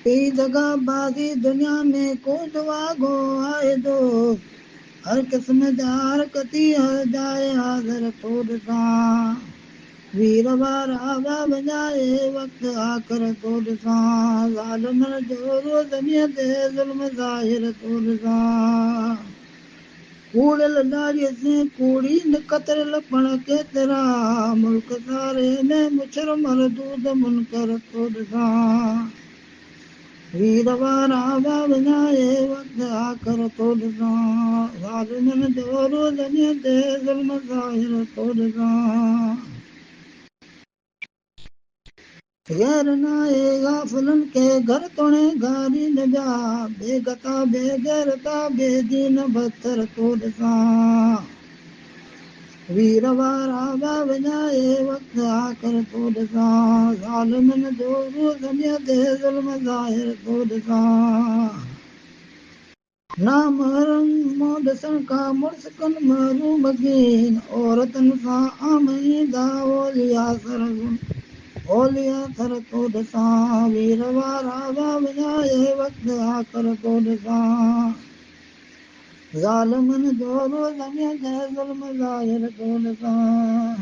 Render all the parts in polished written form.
ई दगा बाज़ी दुनिया में को दुआगो आए दोस्त हर क़िस्म जा हरकती हर जाए हाज़िर तो ॾिसां वीर वारा वञाए वक़्तु आख़िर तो ॾिसां ज़ालिमनि जो रोज़नीअ ते ज़ुल्म ज़ाहिर तो ॾिसां कूड़ियल नारीअ से कूड़ी निकतरल पण केतिरा मुल्क सारे में मुछर मरदूद मुनकर तो ॾिसां वीर वारा विञाए वक़्तु आख़िर तो ॾिसां ज़ालिमनि जो रोज़नीअ ते ज़ुल्म ज़ाहिर तो ॾिसां गैर नाहे गाफ़िलनि खे घर तोड़े गारी न ॿिया बेगता बेगैरता बेदीन बदतर तो ॾिसां वीर वारा विञाए वक़्तु आख़िर तो ॾिसां ज़ालिमनि जो रोज़नीअ ते ज़ुल्म ज़ाहिर तो ॾिसां नामहरम मों ॾिसण खां मुड़ुस कनि महरूम कीन औरतुनि सां आमहींदा ओलिया सरगुन ओलिया थर तो ॾिसां वीर वारा विञाए वक़्तु आख़िर तो ॾिसां ज़ालिमनि जो रोज़नीअ ते ज़ुल्म ज़ाहिर तो ॾिसां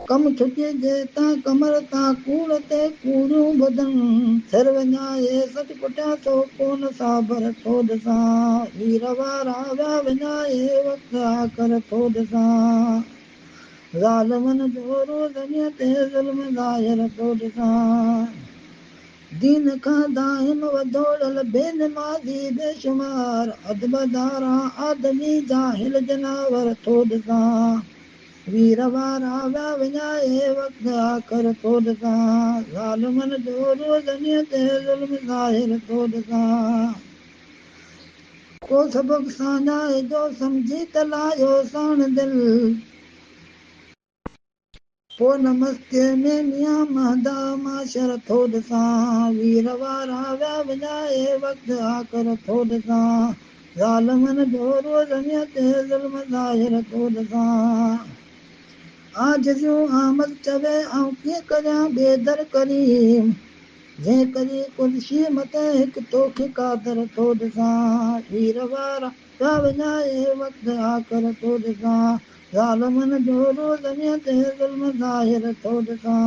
कमु छुटिजे तां कमर तां कूड़ ते कूड़ियूं ॿुधनि सिर विञाए सच पुठियां थो कोन साबर तो ॾिसां वीर वारा विञाए वक़्तु आख़िर तो ॾिसां ज़ालिमनि जो रोज़नीअ ते ज़ुल्म ज़ाहिर तो ॾिसां दीन खां दाहिम वधोड़ल बेनमाज़ी बेशुमार अदबदारा आदमी जाहिल जनावर तो ॾिसां वीर वारा विञाए वक़्तु आख़िर तो ॾिसां ज़ालिमनि जो रोज़नीअ ते ज़ुल्म ज़ाहिर तो ॾिसां को सबक़ साञाए जो सम्झी त लायो साण दिलि पोइ न मस्तीअ में मियां महदा माशर थो ॾिसां वीर वारा विञाए वक़्तु आख़िर थो ॾिसां ज़ालिमनि जो रोज़नीअ ते ज़ुल्म ज़ाहिर थो ॾिसां आजिज़ियूं आमद चवे ऐं कीअं करियां बेदर करीम जंहिं करी कुर्सी मथे हिकु तोखे कादर थो ॾिसां वीर वारा विञाए वक़्तु आख़िर थो ॾिसां ज़ालिमनि जो रोज़नीअ ते ज़ुल्म ज़ाहिर थो ॾिसां